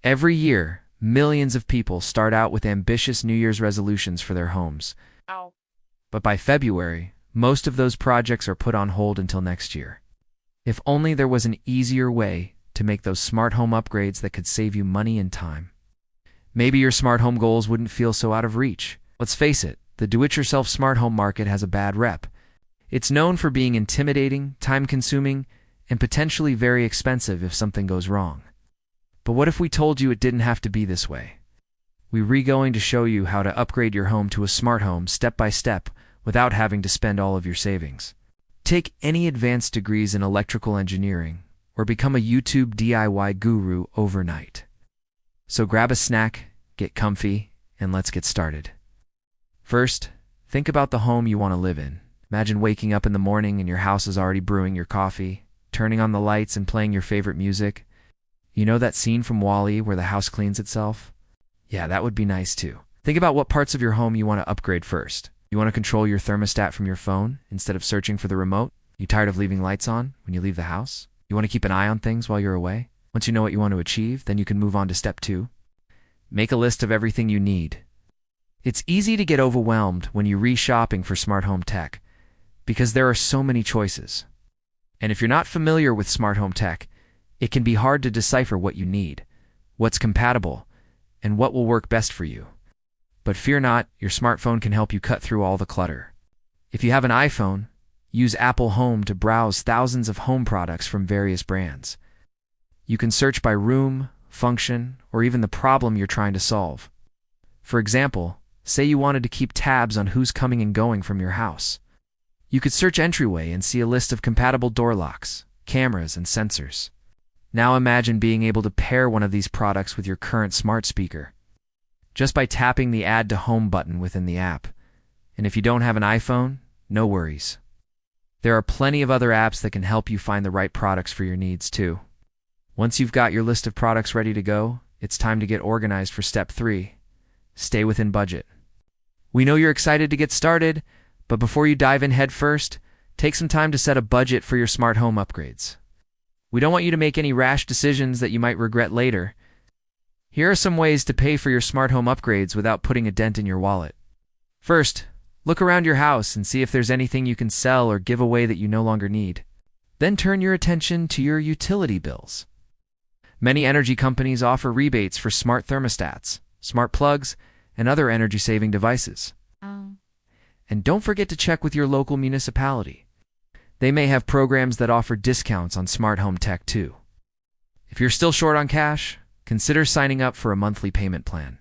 Every year, millions of people start out with ambitious New Year's resolutions for their homes. Ow. But by February, most of those projects are put on hold until next year. If only there was an easier way to make those smart home upgrades that could save you money and time. Maybe your smart home goals wouldn't feel so out of reach. Let's face it, the do-it-yourself smart home market has a bad rep. It's known for being intimidating, time-consuming, and potentially very expensive if something goes wrong. But what if we told you it didn't have to be this way? We're going to show you how to upgrade your home to a smart home step by step without having to spend all of your savings. Take any advanced degrees in electrical engineering or become a YouTube DIY guru overnight. So grab a snack, get comfy, and let's get started. First, think about the home you want to live in. Imagine waking up in the morning and your house is already brewing your coffee, turning on the lights and playing your favorite music. You know that scene from WALL-E where the house cleans itself? Yeah, that would be nice too. Think about what parts of your home you want to upgrade first. You want to control your thermostat from your phone instead of searching for the remote? You tired of leaving lights on when you leave the house? You want to keep an eye on things while you're away? Once you know what you want to achieve, then you can move on to step 2. Make a list of everything you need. It's easy to get overwhelmed when you re-shopping for smart home tech because there are so many choices. And if you're not familiar with smart home tech, it can be hard to decipher what you need, what's compatible, and what will work best for you. But fear not, your smartphone can help you cut through all the clutter. If you have an iPhone, use Apple Home to browse thousands of home products from various brands. You can search by room, function, or even the problem you're trying to solve. For example, say you wanted to keep tabs on who's coming and going from your house. You could search entryway and see a list of compatible door locks, cameras, and sensors. Now imagine being able to pair one of these products with your current smart speaker, just by tapping the Add to Home button within the app. And if you don't have an iPhone, no worries. There are plenty of other apps that can help you find the right products for your needs too. Once you've got your list of products ready to go, it's time to get organized for step 3. Stay within budget. We know you're excited to get started, but before you dive in head first, take some time to set a budget for your smart home upgrades. We don't want you to make any rash decisions that you might regret later. Here are some ways to pay for your smart home upgrades without putting a dent in your wallet. First, look around your house and see if there's anything you can sell or give away that you no longer need. Then turn your attention to your utility bills. Many energy companies offer rebates for smart thermostats, smart plugs, and other energy-saving devices. And don't forget to check with your local municipality. They may have programs that offer discounts on smart home tech too. If you're still short on cash, consider signing up for a monthly payment plan.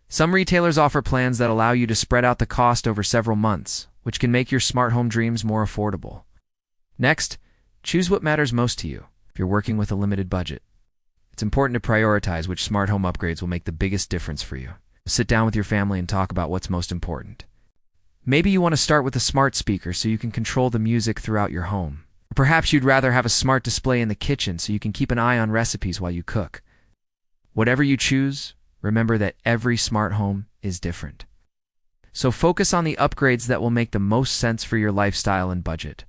Some retailers offer plans that allow you to spread out the cost over several months, which can make your smart home dreams more affordable. Next, choose what matters most to you if you're working with a limited budget. It's important to prioritize which smart home upgrades will make the biggest difference for you. Sit down with your family and talk about what's most important. Maybe you want to start with a smart speaker so you can control the music throughout your home. Or perhaps you'd rather have a smart display in the kitchen so you can keep an eye on recipes while you cook. Whatever you choose, remember that every smart home is different. So focus on the upgrades that will make the most sense for your lifestyle and budget.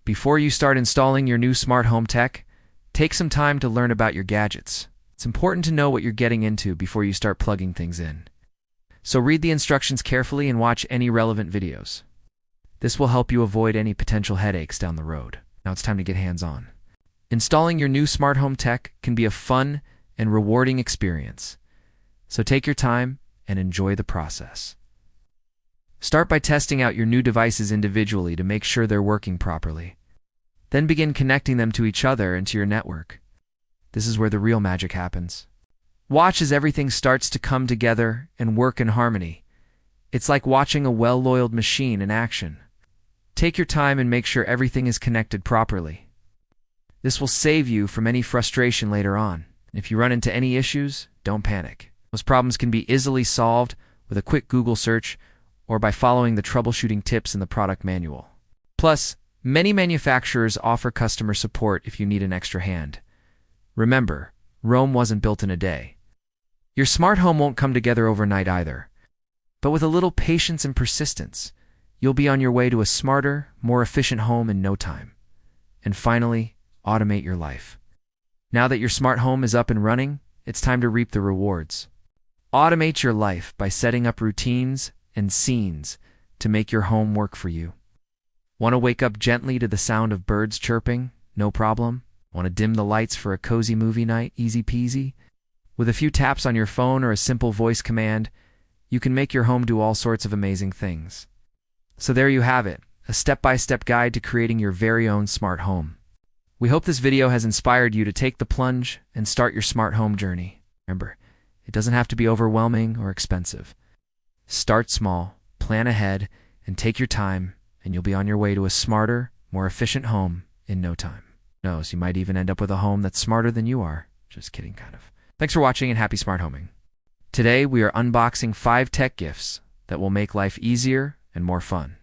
Before you start installing your new smart home tech, take some time to learn about your gadgets. It's important to know what you're getting into before you start plugging things in. So read the instructions carefully and watch any relevant videos. This will help you avoid any potential headaches down the road. Now it's time to get hands-on. Installing your new smart home tech can be a fun and rewarding experience. So take your time and enjoy the process. Start by testing out your new devices individually to make sure they're working properly. Then begin connecting them to each other and to your network. This is where the real magic happens. Watch as everything starts to come together and work in harmony. It's like watching a well-oiled machine in action. Take your time and make sure everything is connected properly. This will save you from any frustration later on. If you run into any issues, don't panic. Those problems can be easily solved with a quick Google search or by following the troubleshooting tips in the product manual. Plus, many manufacturers offer customer support if you need an extra hand. Remember, Rome wasn't built in a day. Your smart home won't come together overnight either. But with a little patience and persistence, you'll be on your way to a smarter, more efficient home in no time. And finally, automate your life. Now that your smart home is up and running, it's time to reap the rewards. Automate your life by setting up routines and scenes to make your home work for you. Want to wake up gently to the sound of birds chirping? No problem. Want to dim the lights for a cozy movie night? Easy peasy. With a few taps on your phone or a simple voice command, you can make your home do all sorts of amazing things. So there you have it, a step-by-step guide to creating your very own smart home. We hope this video has inspired you to take the plunge and start your smart home journey. Remember, it doesn't have to be overwhelming or expensive. Start small, plan ahead, and take your time, and you'll be on your way to a smarter, more efficient home in no time. Who knows, you might even end up with a home that's smarter than you are. Just kidding, kind of. Thanks for watching and happy smart homing. Today, we are unboxing 5 tech gifts that will make life easier and more fun.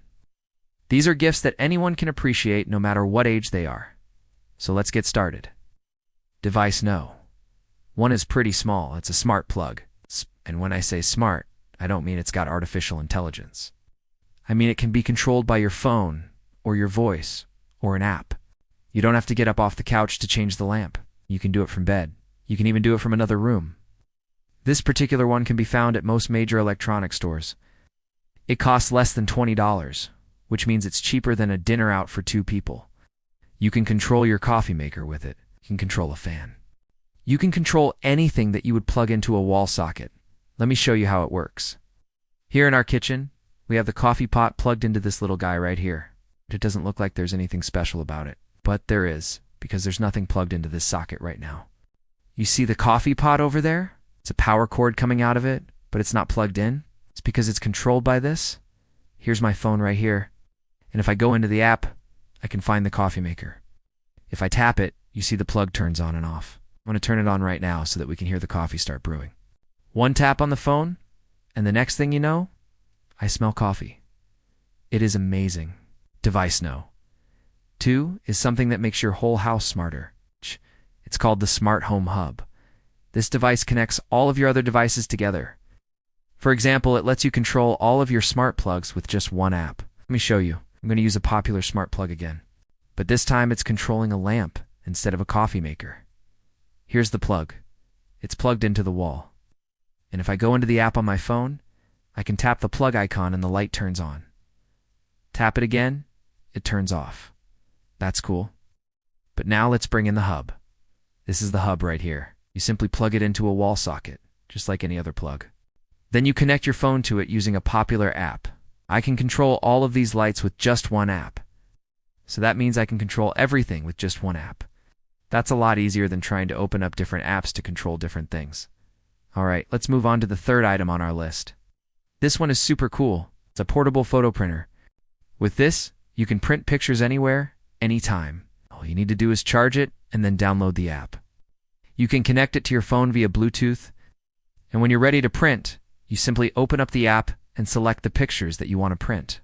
These are gifts that anyone can appreciate no matter what age they are. So let's get started. Device No. One is pretty small. It's a smart plug. And when I say smart, I don't mean it's got artificial intelligence. I mean it can be controlled by your phone, or your voice, or an app. You don't have to get up off the couch to change the lamp. You can do it from bed. You can even do it from another room. This particular one can be found at most major electronics stores. It costs less than $20, which means it's cheaper than a dinner out for 2 people. You can control your coffee maker with it. You can control a fan. You can control anything that you would plug into a wall socket. Let me show you how it works. Here in our kitchen, we have the coffee pot plugged into this little guy right here. It doesn't look like there's anything special about it, but there is, because there's nothing plugged into this socket right now. You see the coffee pot over there? It's a power cord coming out of it, but it's not plugged in. It's because it's controlled by this. Here's my phone right here. And if I go into the app, I can find the coffee maker. If I tap it, you see the plug turns on and off. I'm going to turn it on right now so that we can hear the coffee start brewing. One tap on the phone, and the next thing you know, I smell coffee. It is amazing. Device No. 2 is something that makes your whole house smarter. It's called the Smart Home Hub. This device connects all of your other devices together. For example, it lets you control all of your smart plugs with just one app. Let me show you. I'm going to use a popular smart plug again. But this time it's controlling a lamp instead of a coffee maker. Here's the plug. It's plugged into the wall. And if I go into the app on my phone, I can tap the plug icon and the light turns on. Tap it again, it turns off. That's cool. But now let's bring in the hub. This is the hub right here. You simply plug it into a wall socket, just like any other plug. Then you connect your phone to it using a popular app. I can control all of these lights with just one app. So that means I can control everything with just one app. That's a lot easier than trying to open up different apps to control different things. All right, let's move on to the third item on our list. This one is super cool. It's a portable photo printer. With this, you can print pictures anywhere, anytime. All you need to do is charge it and then download the app. You can connect it to your phone via Bluetooth, and when you're ready to print, you simply open up the app and select the pictures that you want to print.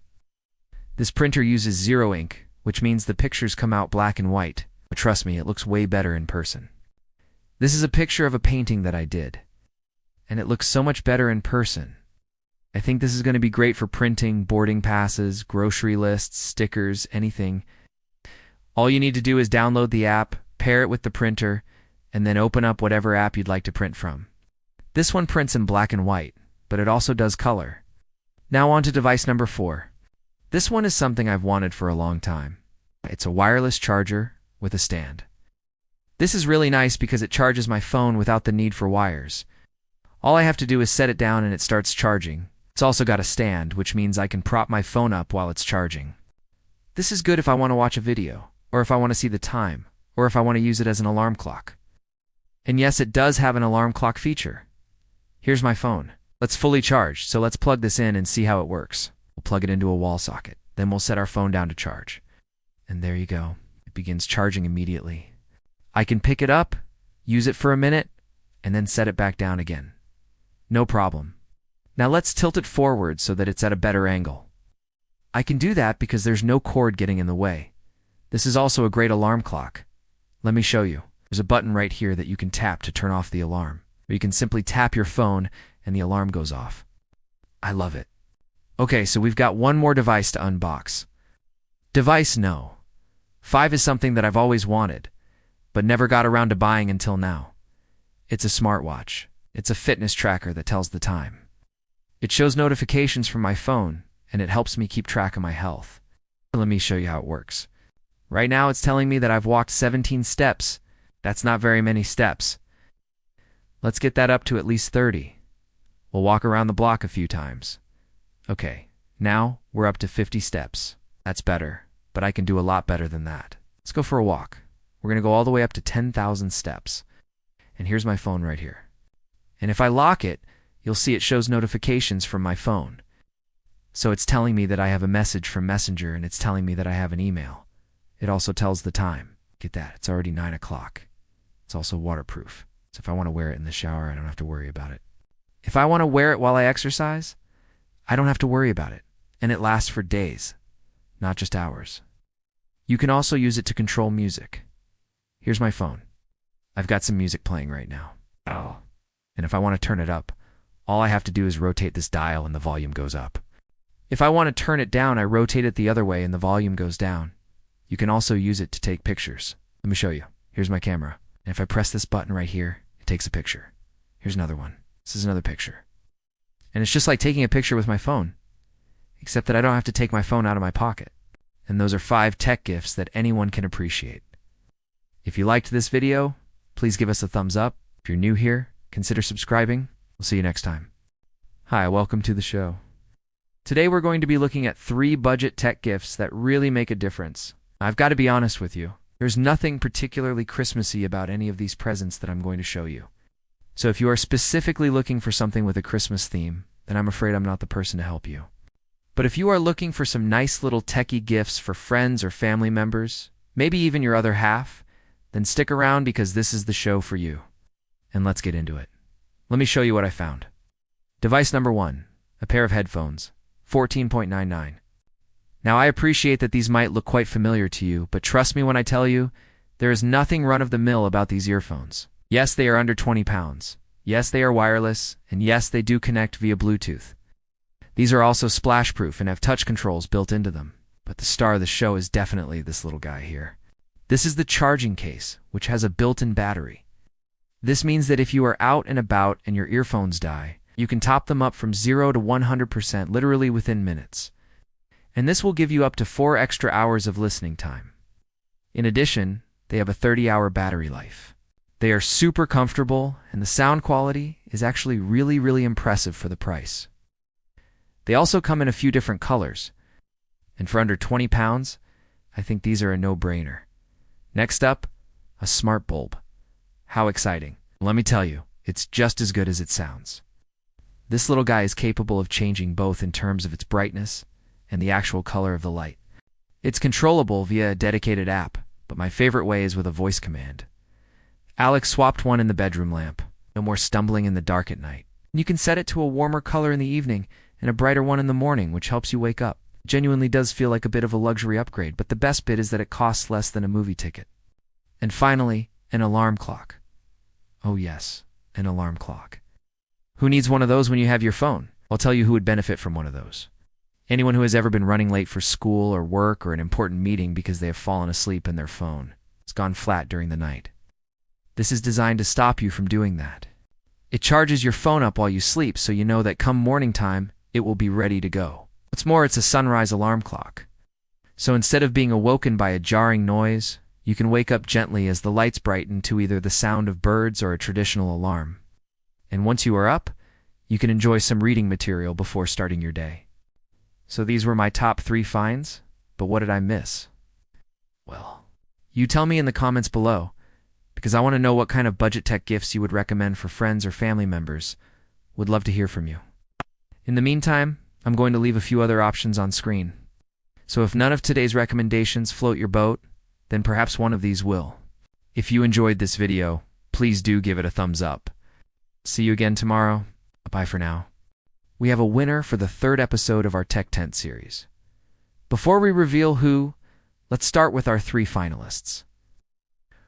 This printer uses zero ink, which means the pictures come out black and white. But trust me, it looks way better in person. This is a picture of a painting that I did, and it looks so much better in person. I think this is going to be great for printing boarding passes, grocery lists, stickers, anything. All you need to do is download the app, pair it with the printer, and then open up whatever app you'd like to print from. This one prints in black and white, but it also does color. Now on to device number 4. This one is something I've wanted for a long time. It's a wireless charger with a stand. This is really nice because it charges my phone without the need for wires. All I have to do is set it down and it starts charging. It's also got a stand, which means I can prop my phone up while it's charging. This is good if I want to watch a video, or if I want to see the time, or if I want to use it as an alarm clock. And yes, it does have an alarm clock feature. Here's my phone. Let's fully charge, so let's plug this in and see how it works. We'll plug it into a wall socket. Then we'll set our phone down to charge. And there you go. It begins charging immediately. I can pick it up, use it for a minute, and then set it back down again. No problem. Now let's tilt it forward so that it's at a better angle. I can do that because there's no cord getting in the way. This is also a great alarm clock. Let me show you. There's a button right here that you can tap to turn off the alarm. Or you can simply tap your phone and the alarm goes off. I love it. Okay, so we've got one more device to unbox. Device No. 5 is something that I've always wanted, but never got around to buying until now. It's a smartwatch. It's a fitness tracker that tells the time. It shows notifications from my phone, and it helps me keep track of my health. Let me show you how it works. Right now it's telling me that I've walked 17 steps. That's not very many steps. Let's get that up to at least 30. We'll walk around the block a few times. Okay, now we're up to 50 steps. That's better, but I can do a lot better than that. Let's go for a walk. We're going to go all the way up to 10,000 steps. And here's my phone right here. And if I lock it, you'll see it shows notifications from my phone. So it's telling me that I have a message from Messenger, and it's telling me that I have an email. It also tells the time. Get that, it's already 9 o'clock. It's also waterproof. So if I want to wear it in the shower, I don't have to worry about it. If I want to wear it while I exercise, I don't have to worry about it. And it lasts for days, not just hours. You can also use it to control music. Here's my phone. I've got some music playing right now. Oh. And if I want to turn it up, all I have to do is rotate this dial and the volume goes up. If I want to turn it down, I rotate it the other way and the volume goes down. You can also use it to take pictures. Let me show you. Here's my camera. And if I press this button right here, it takes a picture. Here's another one. This is another picture. And it's just like taking a picture with my phone, except that I don't have to take my phone out of my pocket. And those are 5 tech gifts that anyone can appreciate. If you liked this video, please give us a thumbs up. If you're new here, consider subscribing. We'll see you next time. Hi, welcome to the show. Today we're going to be looking at 3 budget tech gifts that really make a difference. I've got to be honest with you. There's nothing particularly Christmassy about any of these presents that I'm going to show you. So if you are specifically looking for something with a Christmas theme, then I'm afraid I'm not the person to help you. But if you are looking for some nice little techie gifts for friends or family members, maybe even your other half, then stick around because this is the show for you. And let's get into it. Let me show you what I found. Device number 1, a pair of headphones, $14.99. Now I appreciate that these might look quite familiar to you, but trust me when I tell you, there is nothing run-of-the-mill about these earphones. Yes, they are under 20 pounds. Yes, they are wireless, and yes, they do connect via Bluetooth. These are also splash-proof and have touch controls built into them. But the star of the show is definitely this little guy here. This is the charging case, which has a built-in battery. This means that if you are out and about and your earphones die, you can top them up from 0 to 100% literally within minutes. And this will give you up to 4 extra hours of listening time. In addition, they have a 30-hour battery life. They are super comfortable, and the sound quality is actually really impressive for the price. They also come in a few different colors, and for under 20 pounds, I think these are a no-brainer. Next up, a smart bulb. How exciting. Let me tell you, it's just as good as it sounds. This little guy is capable of changing both in terms of its brightness and the actual color of the light. It's controllable via a dedicated app, but my favorite way is with a voice command. Alex swapped one in the bedroom lamp. No more stumbling in the dark at night. And you can set it to a warmer color in the evening and a brighter one in the morning, which helps you wake up. It genuinely does feel like a bit of a luxury upgrade, but the best bit is that it costs less than a movie ticket. And finally, an alarm clock. Oh yes, an alarm clock. Who needs one of those when you have your phone? I'll tell you who would benefit from one of those. Anyone who has ever been running late for school or work or an important meeting because they have fallen asleep in their phone. It's gone flat during the night. This is designed to stop you from doing that. It charges your phone up while you sleep so you know that come morning time, it will be ready to go. What's more, it's a sunrise alarm clock. So instead of being awoken by a jarring noise, you can wake up gently as the lights brighten to either the sound of birds or a traditional alarm. And once you are up, you can enjoy some reading material before starting your day. So these were my top 3 finds, but what did I miss? Well, you tell me in the comments below, because I want to know what kind of budget tech gifts you would recommend for friends or family members. Would love to hear from you. In the meantime, I'm going to leave a few other options on screen. So if none of today's recommendations float your boat, then perhaps one of these will. If you enjoyed this video, please do give it a thumbs up. See you again tomorrow. Bye for now. We have a winner for the 3rd episode of our TechTent series. Before we reveal who, let's start with our 3 finalists.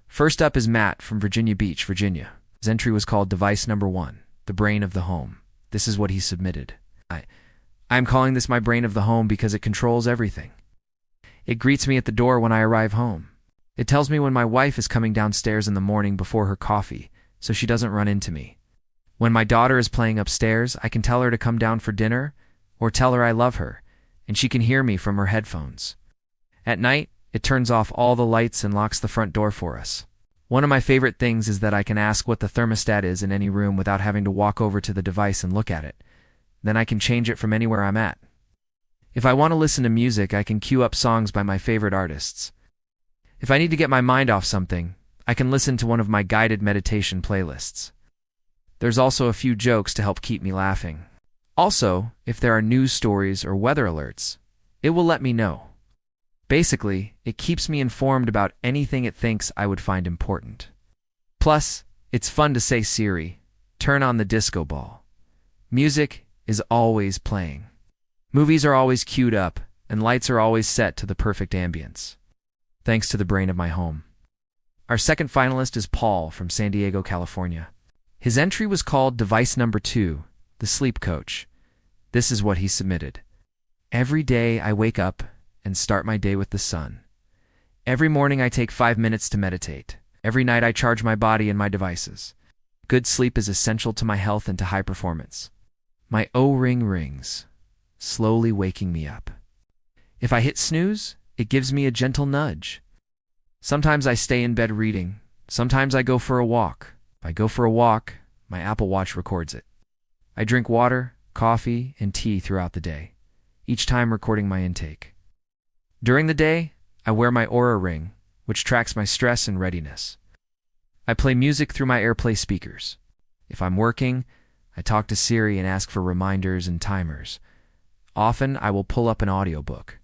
First up is Matt from Virginia Beach, Virginia. His entry was called Device Number 1, the brain of the home. This is what he submitted. I'm calling this my brain of the home because it controls everything. It greets me at the door when I arrive home. It tells me when my wife is coming downstairs in the morning before her coffee, so she doesn't run into me. When my daughter is playing upstairs, I can tell her to come down for dinner or tell her I love her, and she can hear me from her headphones. At night, it turns off all the lights and locks the front door for us. One of my favorite things is that I can ask what the thermostat is in any room without having to walk over to the device and look at it. Then I can change it from anywhere I'm at. If I want to listen to music, I can queue up songs by my favorite artists. If I need to get my mind off something, I can listen to one of my guided meditation playlists. There's also a few jokes to help keep me laughing. Also, if there are news stories or weather alerts, it will let me know. Basically, it keeps me informed about anything it thinks I would find important. Plus, it's fun to say, "Siri, turn on the disco ball." Music is always playing. Movies are always queued up, and lights are always set to the perfect ambience. Thanks to the brain of my home. Our second finalist is Paul from San Diego, California. His entry was called Device Number 2, the Sleep Coach. This is what he submitted. Every day I wake up and start my day with the sun. Every morning I take 5 minutes to meditate. Every night I charge my body and my devices. Good sleep is essential to my health and to high performance. My O-ring rings, slowly waking me up. If I hit snooze, it gives me a gentle nudge. Sometimes I stay in bed reading. Sometimes I go for a walk. If I go for a walk, my Apple Watch records it. I drink water, coffee, and tea throughout the day, each time recording my intake. During the day, I wear my Oura Ring, which tracks my stress and readiness. I play music through my AirPlay speakers. If I'm working, I talk to Siri and ask for reminders and timers. Often, I will pull up an audiobook.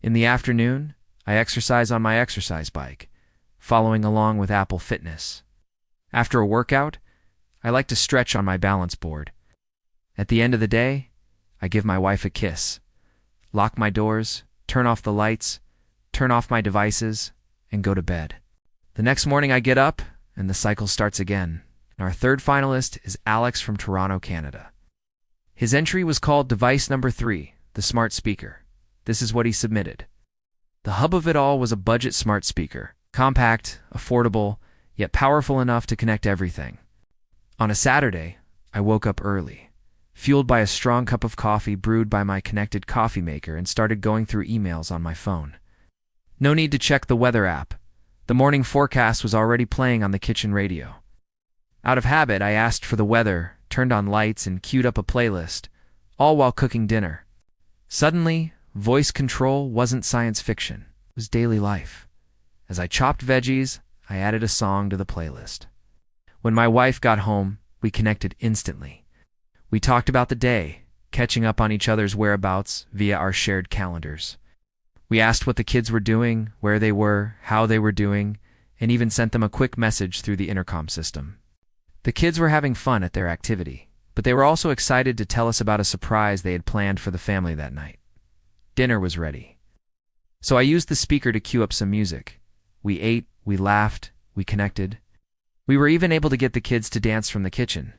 In the afternoon, I exercise on my exercise bike, following along with Apple Fitness. After a workout, I like to stretch on my balance board. At the end of the day, I give my wife a kiss, lock my doors, turn off the lights, turn off my devices, and go to bed. The next morning I get up, and the cycle starts again. Our third finalist is Alex from Toronto, Canada. His entry was called Device Number 3, the Smart Speaker. This is what he submitted. The hub of it all was a budget smart speaker, compact, affordable, yet powerful enough to connect everything. On a Saturday, I woke up early, fueled by a strong cup of coffee brewed by my connected coffee maker, and started going through emails on my phone. No need to check the weather app. The morning forecast was already playing on the kitchen radio. Out of habit, I asked for the weather, turned on lights, and queued up a playlist, all while cooking dinner. Suddenly, voice control wasn't science fiction. It was daily life. As I chopped veggies, I added a song to the playlist. When my wife got home, we connected instantly. We talked about the day, catching up on each other's whereabouts via our shared calendars. We asked what the kids were doing, where they were, how they were doing, and even sent them a quick message through the intercom system. The kids were having fun at their activity, but they were also excited to tell us about a surprise they had planned for the family that night. Dinner was ready. So I used the speaker to cue up some music. We ate, we laughed, we connected. We were even able to get the kids to dance from the kitchen.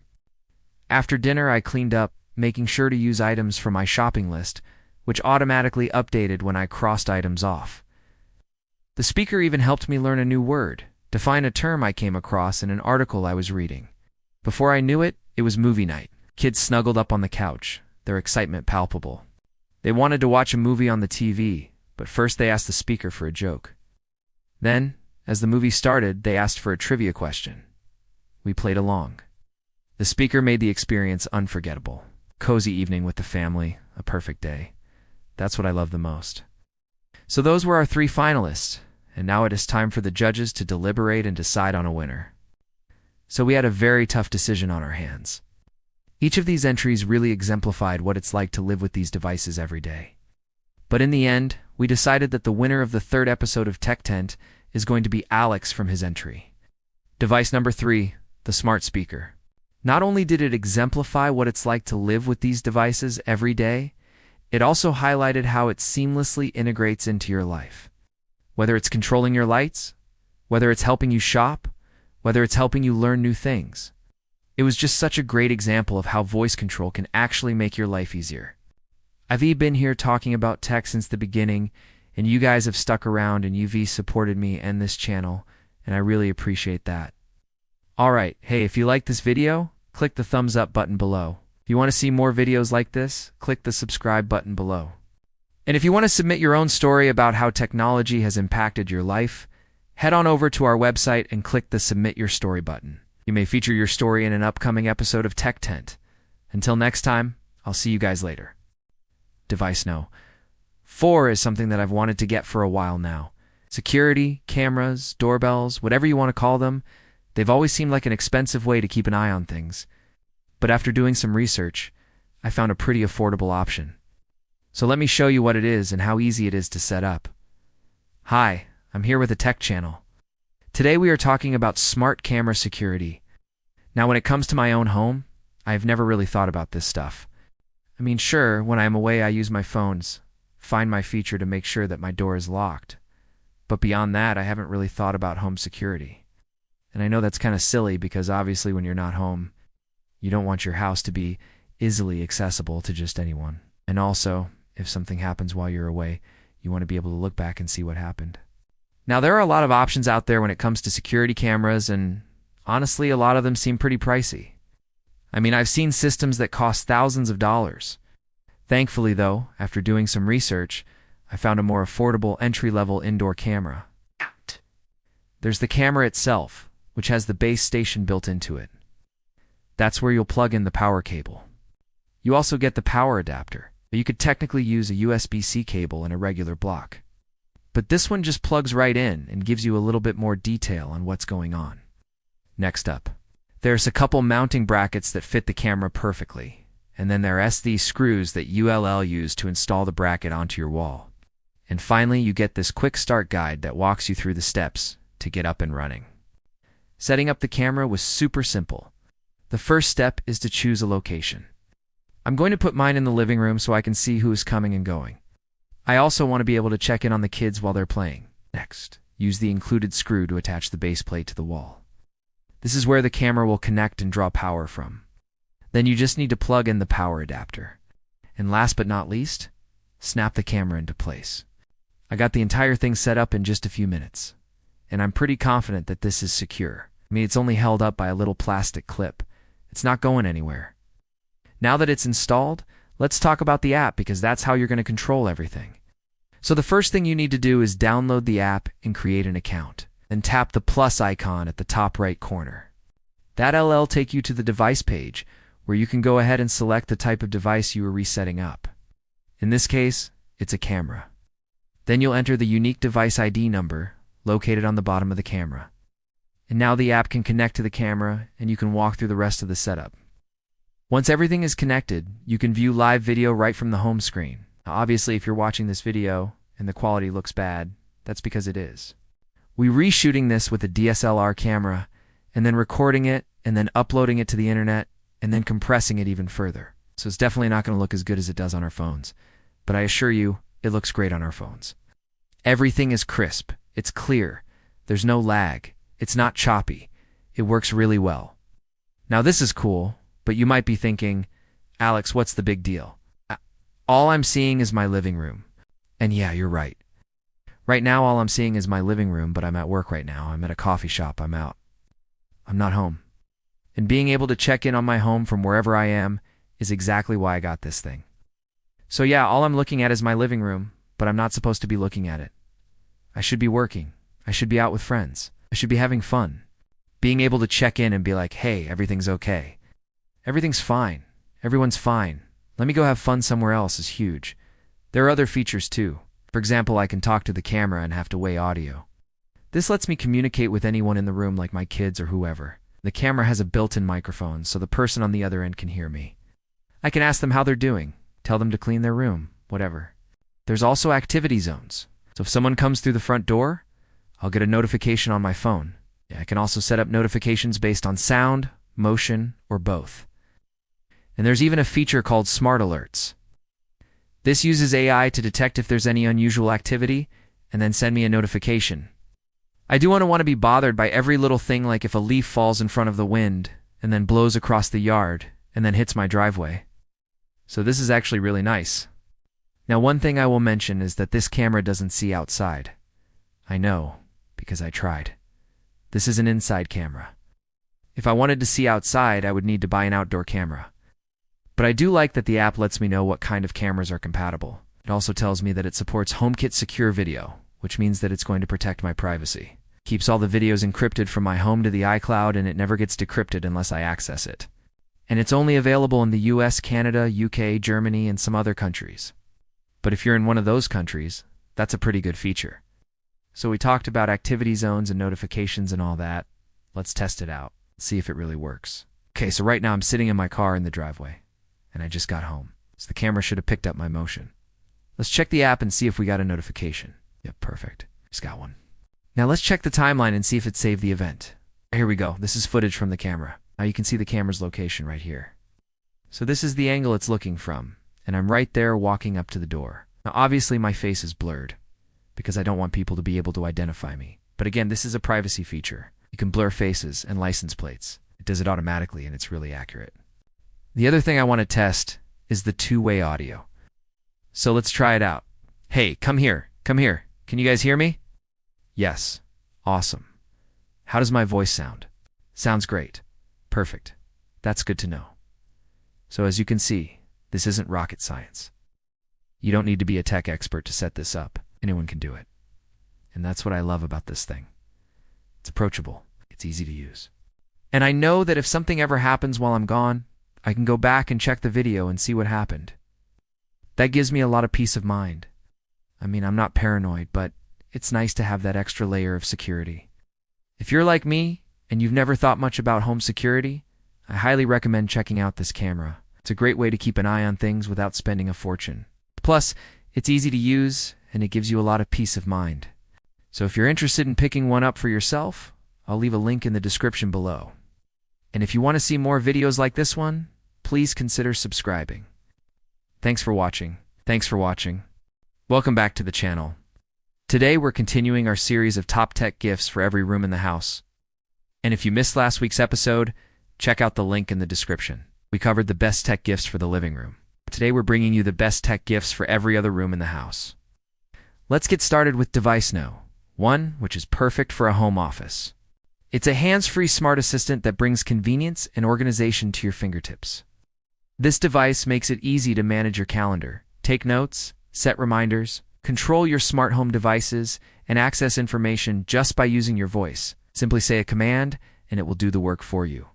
After dinner, I cleaned up, making sure to use items from my shopping list, which automatically updated when I crossed items off. The speaker even helped me learn a new word, define a term I came across in an article I was reading. Before I knew it, it was movie night. Kids snuggled up on the couch, their excitement palpable. They wanted to watch a movie on the TV, but first they asked the speaker for a joke. Then, as the movie started, they asked for a trivia question. We played along. The speaker made the experience unforgettable. Cozy evening with the family, a perfect day. That's what I love the most. So those were our 3 finalists, and now it is time for the judges to deliberate and decide on a winner. So we had a very tough decision on our hands. Each of these entries really exemplified what it's like to live with these devices every day. But in the end, we decided that the winner of the 3rd episode of TechTent is going to be Alex from his entry. Device number 3, the smart speaker. Not only did it exemplify what it's like to live with these devices every day, it also highlighted how it seamlessly integrates into your life. Whether it's controlling your lights, whether it's helping you shop, whether it's helping you learn new things. It was just such a great example of how voice control can actually make your life easier. I've been here talking about tech since the beginning, and you guys have stuck around and you've supported me and this channel, and I really appreciate that. Alright, hey, if you like this video, click the thumbs up button below. If you want to see more videos like this, click the subscribe button below. And if you want to submit your own story about how technology has impacted your life, head on over to our website and click the Submit Your Story button. You may feature your story in an upcoming episode of TechTent. Until next time, I'll see you guys later. Device No. 4 is something that I've wanted to get for a while now. Security, cameras, doorbells, whatever you want to call them, they've always seemed like an expensive way to keep an eye on things. But after doing some research, I found a pretty affordable option. So let me show you what it is and how easy it is to set up. Hi, I'm here with a tech channel. Today we are talking about smart camera security. Now when it comes to my own home, I've never really thought about this stuff. I mean, sure, when I'm away I use my phone's Find My feature to make sure that my door is locked. But beyond that, I haven't really thought about home security. And I know that's kind of silly because obviously when you're not home, you don't want your house to be easily accessible to just anyone. And also, if something happens while you're away, you want to be able to look back and see what happened. Now, there are a lot of options out there when it comes to security cameras, and honestly, a lot of them seem pretty pricey. I mean, I've seen systems that cost thousands of dollars. Thankfully, though, after doing some research, I found a more affordable entry-level indoor camera. There's the camera itself, which has the base station built into it. That's where you'll plug in the power cable. You also get the power adapter, but you could technically use a USB-C cable and a regular block. But this one just plugs right in and gives you a little bit more detail on what's going on. Next up, there's a couple mounting brackets that fit the camera perfectly, and then there are these screws that you'll use to install the bracket onto your wall. And finally, you get this quick start guide that walks you through the steps to get up and running. Setting up the camera was super simple. The first step is to choose a location. I'm going to put mine in the living room so I can see who is coming and going. I also want to be able to check in on the kids while they're playing. Next, use the included screw to attach the base plate to the wall. This is where the camera will connect and draw power from. Then you just need to plug in the power adapter. And last but not least, snap the camera into place. I got the entire thing set up in just a few minutes. And I'm pretty confident that this is secure. I mean, it's only held up by a little plastic clip. It's not going anywhere. Now that it's installed, let's talk about the app because that's how you're going to control everything. So the first thing you need to do is download the app and create an account. Then tap the plus icon at the top right corner. That'll take you to the device page where you can go ahead and select the type of device you are resetting up. In this case, it's a camera. Then you'll enter the unique device ID number located on the bottom of the camera. And now the app can connect to the camera and you can walk through the rest of the setup. Once everything is connected, you can view live video right from the home screen. Now, obviously, if you're watching this video and the quality looks bad, that's because it is. We're reshooting this with a DSLR camera and then recording it and then uploading it to the internet and then compressing it even further. So it's definitely not going to look as good as it does on our phones. But I assure you, it looks great on our phones. Everything is crisp. It's clear. There's no lag. It's not choppy. It works really well. Now this is cool, but you might be thinking, Alex, what's the big deal? All I'm seeing is my living room. And yeah, you're right. Right now, all I'm seeing is my living room, but I'm at work right now. I'm at a coffee shop. I'm out. I'm not home. And being able to check in on my home from wherever I am is exactly why I got this thing. So yeah, all I'm looking at is my living room, but I'm not supposed to be looking at it. I should be working. I should be out with friends. I should be having fun. Being able to check in and be like, hey, everything's okay. Everything's fine. Everyone's fine. Let me go have fun somewhere else is huge. There are other features too. For example, I can talk to the camera and have to weigh audio. This lets me communicate with anyone in the room like my kids or whoever. The camera has a built-in microphone, so the person on the other end can hear me. I can ask them how they're doing, tell them to clean their room, whatever. There's also activity zones. So if someone comes through the front door, I'll get a notification on my phone. I can also set up notifications based on sound, motion, or both. And there's even a feature called Smart Alerts. This uses AI to detect if there's any unusual activity and then send me a notification. I do want to be bothered by every little thing, like if a leaf falls in front of the wind and then blows across the yard and then hits my driveway. So this is actually really nice. Now, one thing I will mention is that this camera doesn't see outside. I know, because I tried. This is an inside camera. If I wanted to see outside, I would need to buy an outdoor camera. But I do like that the app lets me know what kind of cameras are compatible. It also tells me that it supports HomeKit Secure Video, which means that it's going to protect my privacy. Keeps all the videos encrypted from my home to the iCloud, and it never gets decrypted unless I access it. And it's only available in the US, Canada, UK, Germany, and some other countries. But if you're in one of those countries, that's a pretty good feature. So we talked about activity zones and notifications and all that. Let's test it out, see if it really works. Okay, so right now I'm sitting in my car in the driveway, and I just got home. So the camera should have picked up my motion. Let's check the app and see if we got a notification. Yep, perfect. Just got one. Now let's check the timeline and see if it saved the event. Here we go. This is footage from the camera. Now you can see the camera's location right here. So this is the angle it's looking from, and I'm right there walking up to the door. Now obviously my face is blurred, because I don't want people to be able to identify me. But again, this is a privacy feature. You can blur faces and license plates. It does it automatically, and it's really accurate. The other thing I want to test is the two-way audio. So let's try it out. Hey, come here, come here. Can you guys hear me? Yes. Awesome. How does my voice sound? Sounds great. Perfect. That's good to know. So as you can see, this isn't rocket science. You don't need to be a tech expert to set this up. Anyone can do it. And that's what I love about this thing. It's approachable. It's easy to use. And I know that if something ever happens while I'm gone, I can go back and check the video and see what happened. That gives me a lot of peace of mind. I mean, I'm not paranoid, but it's nice to have that extra layer of security. If you're like me and you've never thought much about home security, I highly recommend checking out this camera. It's a great way to keep an eye on things without spending a fortune. Plus, it's easy to use and it gives you a lot of peace of mind. So if you're interested in picking one up for yourself, I'll leave a link in the description below. And if you want to see more videos like this one, please consider subscribing. Thanks for watching. Thanks for watching. Welcome back to the channel. Today we're continuing our series of top tech gifts for every room in the house. And if you missed last week's episode, check out the link in the description. We covered the best tech gifts for the living room. Today we're bringing you the best tech gifts for every other room in the house. Let's get started with DeviceKnow, one which is perfect for a home office. It's a hands-free smart assistant that brings convenience and organization to your fingertips. This device makes it easy to manage your calendar, take notes, set reminders, control your smart home devices, and access information just by using your voice. Simply say a command, and it will do the work for you.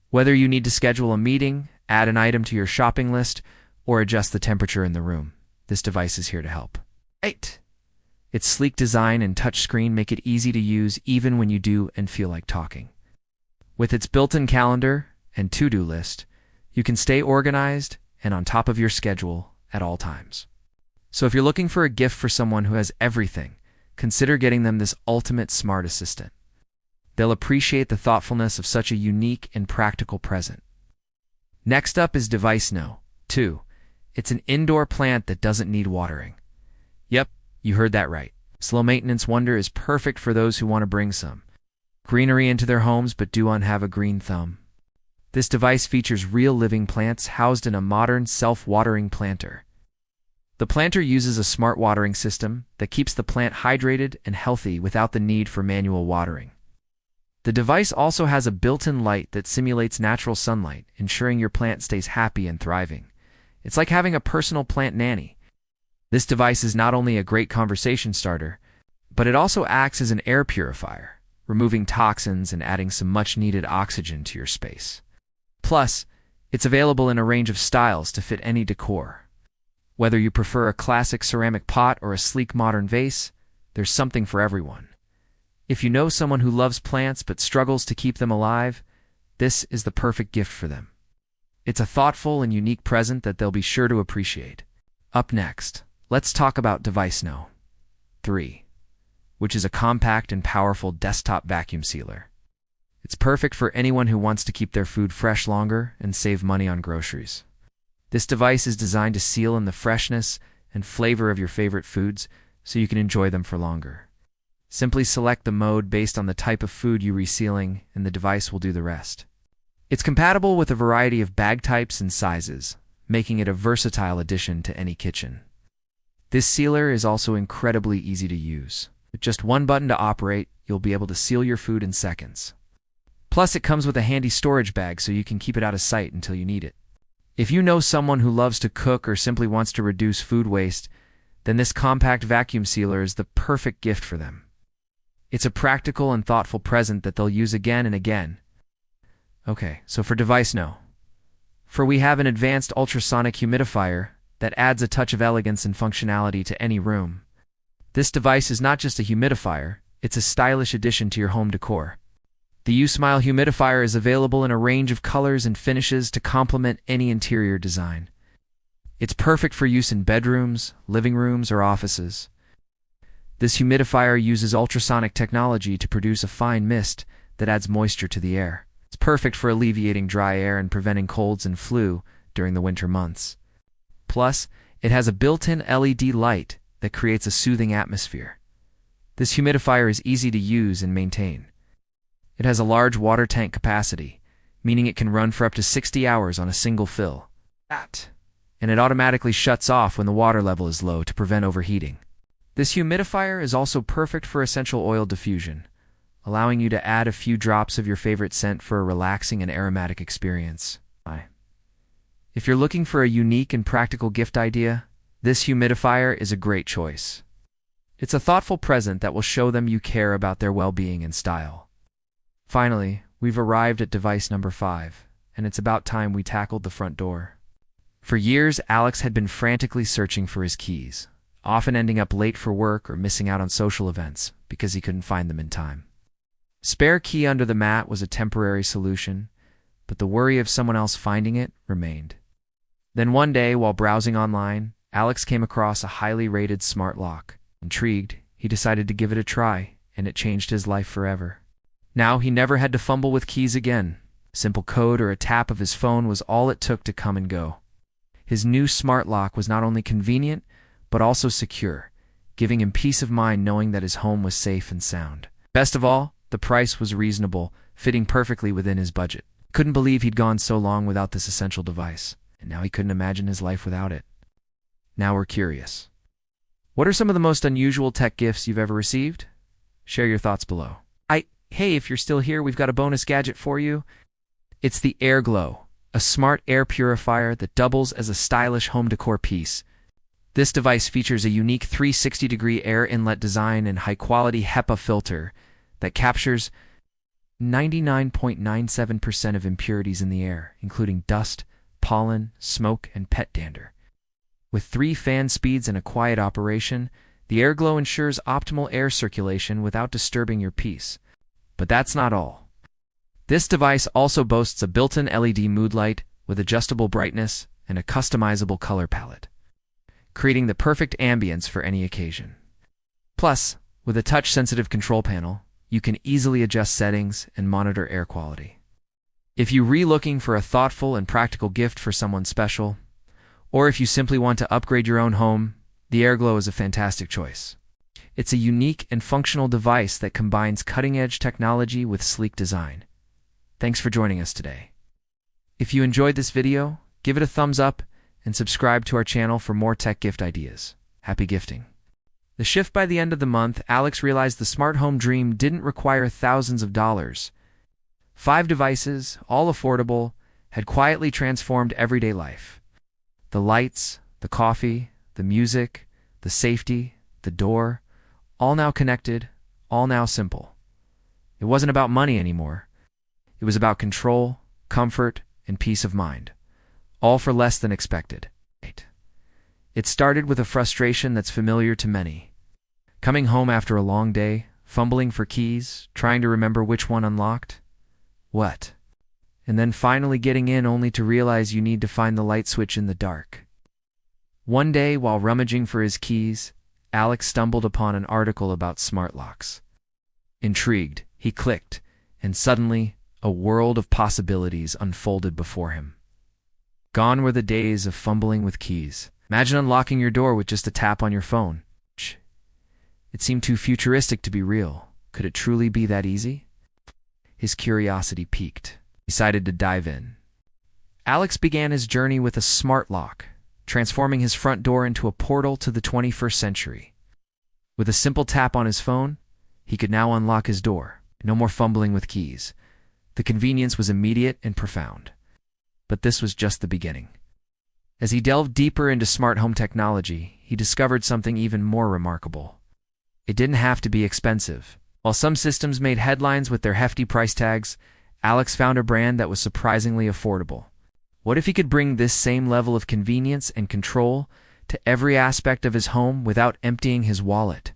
Whether you need to schedule a meeting, add an item to your shopping list, or adjust the temperature in the room, this device is here to help. 8. Its sleek design and touchscreen make it easy to use even when you do and feel like talking. With its built-in calendar and to-do list, you can stay organized and on top of your schedule at all times. So if you're looking for a gift for someone who has everything, consider getting them this ultimate smart assistant. They'll appreciate the thoughtfulness of such a unique and practical present. Next up is DeviceKnow 2. It's an indoor plant that doesn't need watering. Yep, you heard that right. Slow maintenance wonder is perfect for those who want to bring some greenery into their homes but do not have a green thumb. This device features real living plants housed in a modern self-watering planter. The planter uses a smart watering system that keeps the plant hydrated and healthy without the need for manual watering. The device also has a built-in light that simulates natural sunlight, ensuring your plant stays happy and thriving. It's like having a personal plant nanny. This device is not only a great conversation starter, but it also acts as an air purifier, removing toxins and adding some much-needed oxygen to your space. Plus, it's available in a range of styles to fit any decor. Whether you prefer a classic ceramic pot or a sleek modern vase, there's something for everyone. If you know someone who loves plants but struggles to keep them alive, this is the perfect gift for them. It's a thoughtful and unique present that they'll be sure to appreciate. Up next, let's talk about DeviceKnow 3, which is a compact and powerful desktop vacuum sealer. It's perfect for anyone who wants to keep their food fresh longer and save money on groceries. This device is designed to seal in the freshness and flavor of your favorite foods so you can enjoy them for longer. Simply select the mode based on the type of food you're resealing, and the device will do the rest. It's compatible with a variety of bag types and sizes, making it a versatile addition to any kitchen. This sealer is also incredibly easy to use. With just one button to operate, you'll be able to seal your food in seconds. Plus, it comes with a handy storage bag so you can keep it out of sight until you need it. If you know someone who loves to cook or simply wants to reduce food waste, then this compact vacuum sealer is the perfect gift for them. It's a practical and thoughtful present that they'll use again and again. Okay, so for device no. For we have an advanced ultrasonic humidifier that adds a touch of elegance and functionality to any room. This device is not just a humidifier, it's a stylish addition to your home decor. The U-Smile humidifier is available in a range of colors and finishes to complement any interior design. It's perfect for use in bedrooms, living rooms, or offices. This humidifier uses ultrasonic technology to produce a fine mist that adds moisture to the air. It's perfect for alleviating dry air and preventing colds and flu during the winter months. Plus, it has a built-in LED light that creates a soothing atmosphere. This humidifier is easy to use and maintain. It has a large water tank capacity, meaning it can run for up to 60 hours on a single fill. And it automatically shuts off when the water level is low to prevent overheating. This humidifier is also perfect for essential oil diffusion, allowing you to add a few drops of your favorite scent for a relaxing and aromatic experience. If you're looking for a unique and practical gift idea, this humidifier is a great choice. It's a thoughtful present that will show them you care about their well-being and style. Finally, we've arrived at device number 5, and it's about time we tackled the front door. For years, Alex had been frantically searching for his keys, often ending up late for work or missing out on social events because he couldn't find them in time. Spare key under the mat was a temporary solution, but the worry of someone else finding it remained. Then one day, while browsing online, Alex came across a highly rated smart lock. Intrigued, he decided to give it a try, and it changed his life forever. Now he never had to fumble with keys again. A simple code or a tap of his phone was all it took to come and go. His new smart lock was not only convenient, but also secure, giving him peace of mind knowing that his home was safe and sound. Best of all, the price was reasonable, fitting perfectly within his budget. Couldn't believe he'd gone so long without this essential device, and now he couldn't imagine his life without it. Now we're curious. What are some of the most unusual tech gifts you've ever received? Share your thoughts below. Hey, if you're still here, we've got a bonus gadget for you. It's the AirGlow, a smart air purifier that doubles as a stylish home decor piece. This device features a unique 360-degree air inlet design and high-quality HEPA filter that captures 99.97% of impurities in the air, including dust, pollen, smoke, and pet dander. With 3 fan speeds and a quiet operation, the AirGlow ensures optimal air circulation without disturbing your peace. But that's not all. This device also boasts a built-in LED mood light with adjustable brightness and a customizable color palette, creating the perfect ambience for any occasion. Plus, with a touch-sensitive control panel, you can easily adjust settings and monitor air quality. If you're looking for a thoughtful and practical gift for someone special, or if you simply want to upgrade your own home, the AirGlow is a fantastic choice. It's a unique and functional device that combines cutting-edge technology with sleek design. Thanks for joining us today. If you enjoyed this video, give it a thumbs up and subscribe to our channel for more tech gift ideas. Happy gifting. The shift by the end of the month, Alex realized the smart home dream didn't require thousands of dollars. 5 devices, all affordable, had quietly transformed everyday life. The lights, the coffee, the music, the safety, the door, all now connected, all now simple. It wasn't about money anymore. It was about control, comfort, and peace of mind, all for less than expected. It started with a frustration that's familiar to many. Coming home after a long day, fumbling for keys, trying to remember which one unlocked. What? And then finally getting in only to realize you need to find the light switch in the dark. One day, while rummaging for his keys, Alex stumbled upon an article about smart locks. Intrigued, he clicked, and suddenly, a world of possibilities unfolded before him. Gone were the days of fumbling with keys. Imagine unlocking your door with just a tap on your phone. It seemed too futuristic to be real. Could it truly be that easy? His curiosity piqued. He decided to dive in. Alex began his journey with a smart lock, transforming his front door into a portal to the 21st century. With a simple tap on his phone, he could now unlock his door. No more fumbling with keys. The convenience was immediate and profound. But this was just the beginning. As he delved deeper into smart home technology, he discovered something even more remarkable. It didn't have to be expensive. While some systems made headlines with their hefty price tags, Alex found a brand that was surprisingly affordable. What if he could bring this same level of convenience and control to every aspect of his home without emptying his wallet?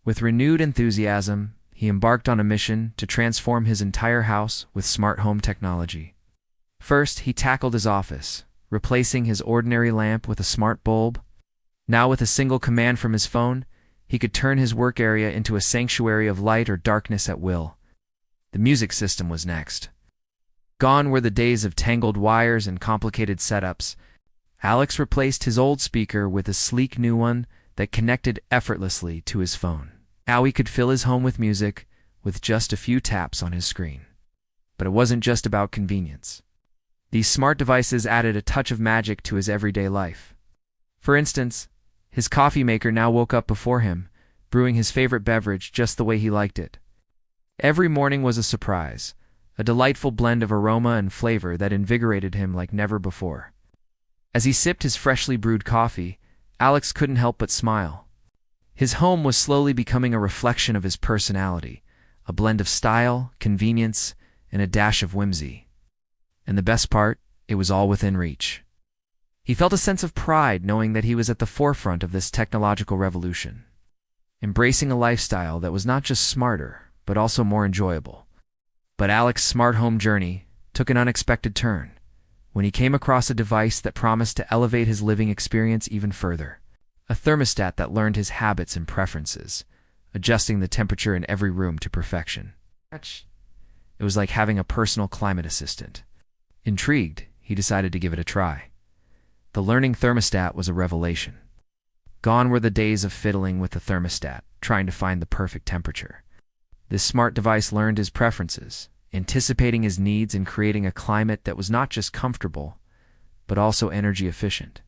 With renewed enthusiasm, he embarked on a mission to transform his entire house with smart home technology. First, he tackled his office, replacing his ordinary lamp with a smart bulb. Now, with a single command from his phone, he could turn his work area into a sanctuary of light or darkness at will. The music system was next. Gone were the days of tangled wires and complicated setups. Alex replaced his old speaker with a sleek new one that connected effortlessly to his phone. Now he could fill his home with music with just a few taps on his screen. But it wasn't just about convenience. These smart devices added a touch of magic to his everyday life. For instance, his coffee maker now woke up before him, brewing his favorite beverage just the way he liked it. Every morning was a surprise, a delightful blend of aroma and flavor that invigorated him like never before. As he sipped his freshly brewed coffee, Alex couldn't help but smile. His home was slowly becoming a reflection of his personality, a blend of style, convenience, and a dash of whimsy. And the best part, it was all within reach. He felt a sense of pride knowing that he was at the forefront of this technological revolution, embracing a lifestyle that was not just smarter, but also more enjoyable. But Alex's smart home journey took an unexpected turn when he came across a device that promised to elevate his living experience even further. A thermostat that learned his habits and preferences, adjusting the temperature in every room to perfection. It was like having a personal climate assistant. Intrigued, he decided to give it a try. The learning thermostat was a revelation. Gone were the days of fiddling with the thermostat, trying to find the perfect temperature. This smart device learned his preferences, anticipating his needs and creating a climate that was not just comfortable, but also energy efficient.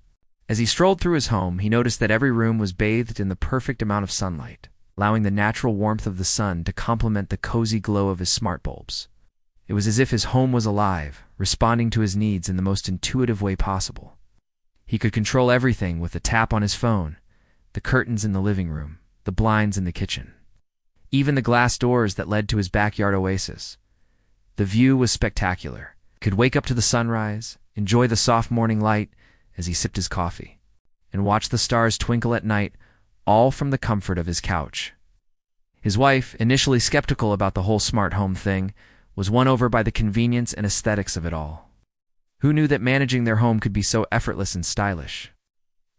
As he strolled through his home, he noticed that every room was bathed in the perfect amount of sunlight, allowing the natural warmth of the sun to complement the cozy glow of his smart bulbs. It was as if his home was alive, responding to his needs in the most intuitive way possible. He could control everything with a tap on his phone: the curtains in the living room, the blinds in the kitchen, even the glass doors that led to his backyard oasis. The view was spectacular. He could wake up to the sunrise, enjoy the soft morning light as he sipped his coffee, and watch the stars twinkle at night, all from the comfort of his couch. His wife, initially skeptical about the whole smart home thing, was won over by the convenience and aesthetics of it all. Who knew that managing their home could be so effortless and stylish?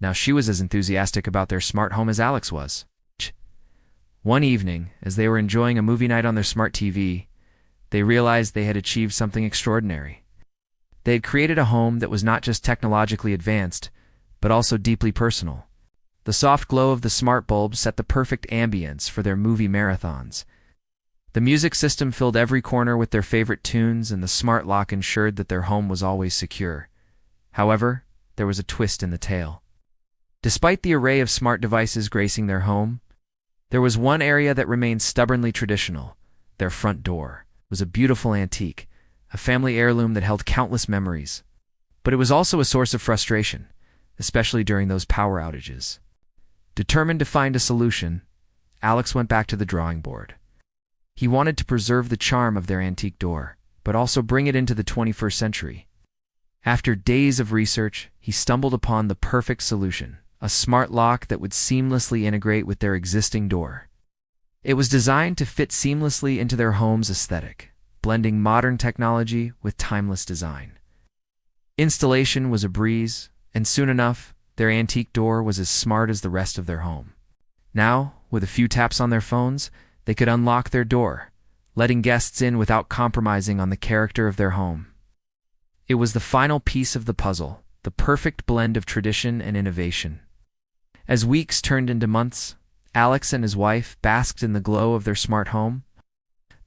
Now she was as enthusiastic about their smart home as Alex was. One evening, as they were enjoying a movie night on their smart TV, they realized they had achieved something extraordinary. They had created a home that was not just technologically advanced, but also deeply personal. The soft glow of the smart bulb set the perfect ambience for their movie marathons. The music system filled every corner with their favorite tunes, and the smart lock ensured that their home was always secure. However, there was a twist in the tale. Despite the array of smart devices gracing their home, there was one area that remained stubbornly traditional: their front door. It was a beautiful antique, a family heirloom that held countless memories. But it was also a source of frustration, especially during those power outages. Determined to find a solution, Alex went back to the drawing board. He wanted to preserve the charm of their antique door, but also bring it into the 21st century. After days of research, he stumbled upon the perfect solution: a smart lock that would seamlessly integrate with their existing door. It was designed to fit seamlessly into their home's aesthetic, blending modern technology with timeless design. Installation was a breeze, and soon enough, their antique door was as smart as the rest of their home. Now, with a few taps on their phones, they could unlock their door, letting guests in without compromising on the character of their home. It was the final piece of the puzzle, the perfect blend of tradition and innovation. As weeks turned into months, Alex and his wife basked in the glow of their smart home.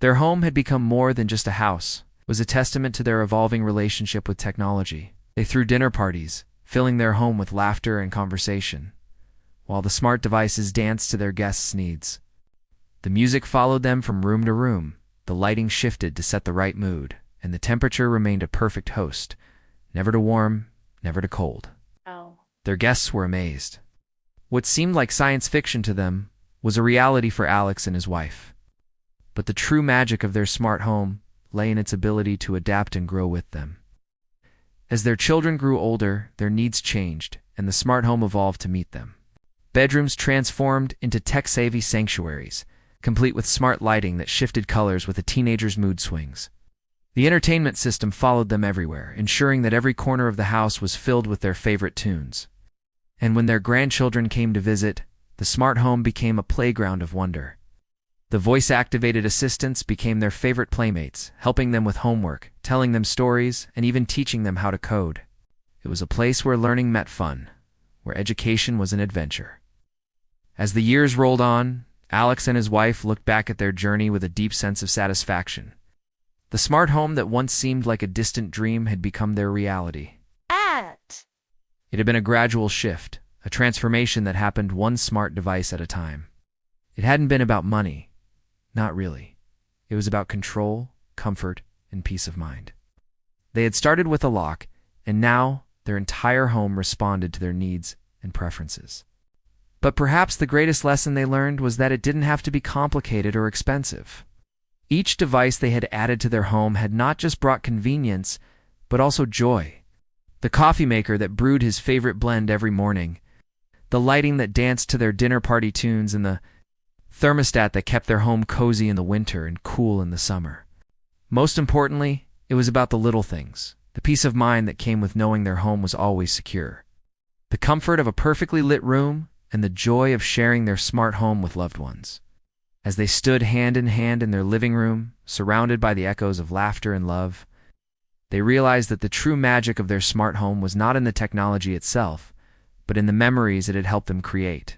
Their home had become more than just a house. It was a testament to their evolving relationship with technology. They threw dinner parties, filling their home with laughter and conversation, while the smart devices danced to their guests' needs. The music followed them from room to room, the lighting shifted to set the right mood, and the temperature remained a perfect host, never too warm, never too cold. Oh. Their guests were amazed. What seemed like science fiction to them was a reality for Alex and his wife. But the true magic of their smart home lay in its ability to adapt and grow with them. As their children grew older, their needs changed, and the smart home evolved to meet them. Bedrooms transformed into tech-savvy sanctuaries, complete with smart lighting that shifted colors with a teenager's mood swings. The entertainment system followed them everywhere, ensuring that every corner of the house was filled with their favorite tunes. And when their grandchildren came to visit, the smart home became a playground of wonder. The voice-activated assistants became their favorite playmates, helping them with homework, telling them stories, and even teaching them how to code. It was a place where learning met fun, where education was an adventure. As the years rolled on, Alex and his wife looked back at their journey with a deep sense of satisfaction. The smart home that once seemed like a distant dream had become their reality. It had been a gradual shift, a transformation that happened one smart device at a time. It hadn't been about money. Not really. It was about control, comfort, and peace of mind. They had started with a lock, and now their entire home responded to their needs and preferences. But perhaps the greatest lesson they learned was that it didn't have to be complicated or expensive. Each device they had added to their home had not just brought convenience, but also joy. The coffee maker that brewed his favorite blend every morning, the lighting that danced to their dinner party tunes, and the thermostat that kept their home cozy in the winter and cool in the summer. Most importantly, it was about the little things, the peace of mind that came with knowing their home was always secure, the comfort of a perfectly lit room, and the joy of sharing their smart home with loved ones. As they stood hand in hand in their living room, surrounded by the echoes of laughter and love, they realized that the true magic of their smart home was not in the technology itself, but in the memories it had helped them create.